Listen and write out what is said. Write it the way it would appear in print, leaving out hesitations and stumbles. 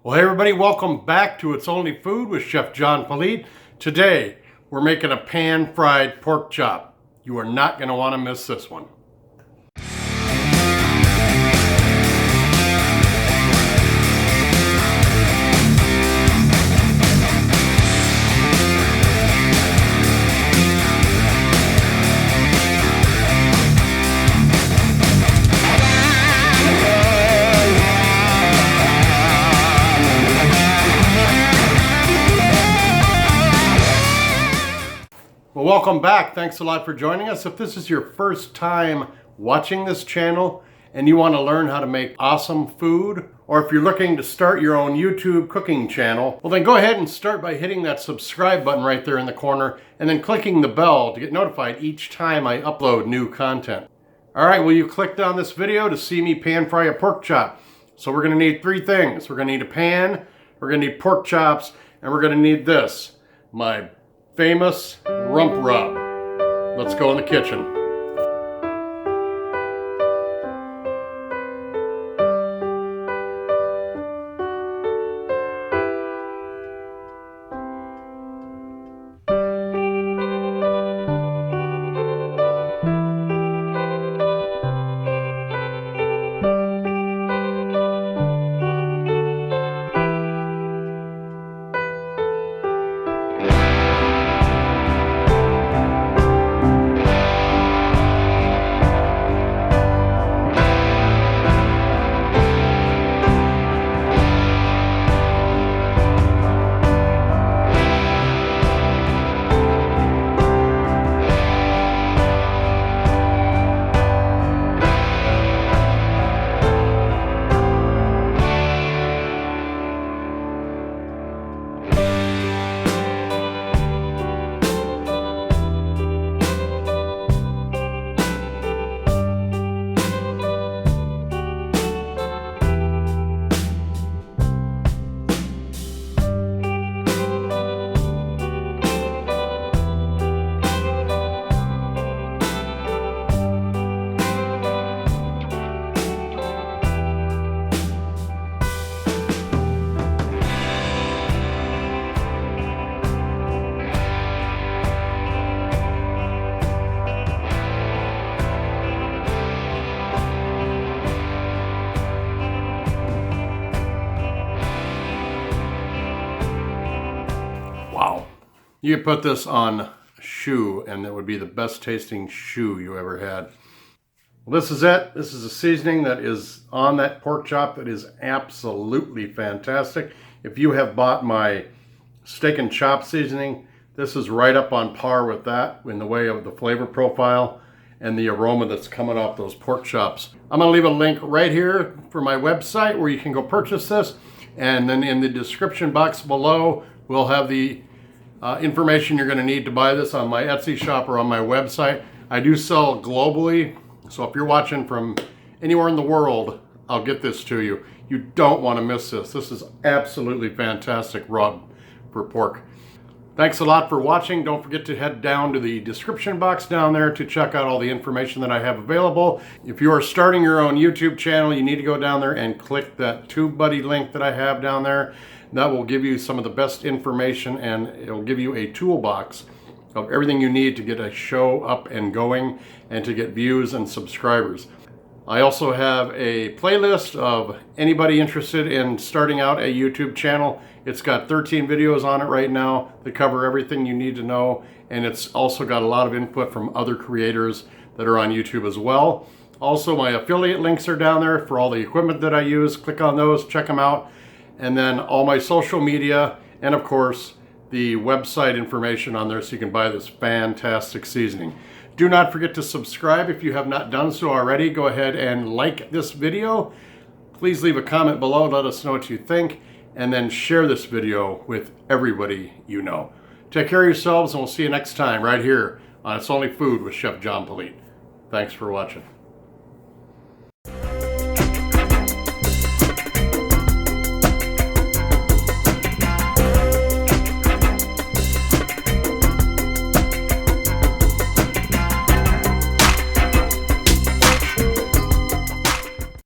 Well, hey everybody, welcome back to It's Only Food with Chef John Politte. Today, we're making a pan-fried pork chop. You are not going to want to miss this one. Well, welcome back. Thanks a lot for joining us. If this is your first time watching this channel and you want to learn how to make awesome food, or if you're looking to start your own YouTube cooking channel, well then go ahead and start by hitting that subscribe button right there in the corner and then clicking the bell to get notified each time I upload new content. All right, well, you clicked on this video to see me pan fry a pork chop. So we're going to need three things. We're going to need a pan, we're going to need pork chops, and we're going to need this, my famous rump rub. Let's go in the kitchen. Wow. You could put this on a shoe and it would be the best tasting shoe you ever had. Well, this is it. This is a seasoning that is on that pork chop that is absolutely fantastic. If you have bought my steak and chop seasoning, this is right up on par with that in the way of the flavor profile and the aroma that's coming off those pork chops. I'm going to leave a link right here for my website where you can go purchase this. And then in the description box below, we'll have the information you're going to need to buy this on my Etsy shop or on my website. I do sell globally, so if you're watching from anywhere in the world, I'll get this to you. You don't want to miss this. This is absolutely fantastic rub for pork. Thanks a lot for watching. Don't forget to head down to the description box down there to check out all the information that I have available. If you are starting your own YouTube channel, you need to go down there and click that TubeBuddy link that I have down there. That will give you some of the best information, and it'll give you a toolbox of everything you need to get a show up and going and to get views and subscribers. I also have a playlist of anybody interested in starting out a YouTube channel. It's got 13 videos on it right now that cover everything you need to know, and it's also got a lot of input from other creators that are on YouTube as well. Also, my affiliate links are down there for all the equipment that I use. Click on those, check them out. And then all my social media, and of course, the website information on there so you can buy this fantastic seasoning. Do not forget to subscribe if you have not done so already. Go ahead and like this video. Please leave a comment below, let us know what you think, and then share this video with everybody you know. Take care of yourselves, and we'll see you next time right here on It's Only Food with Chef John Politte. Thanks for watching.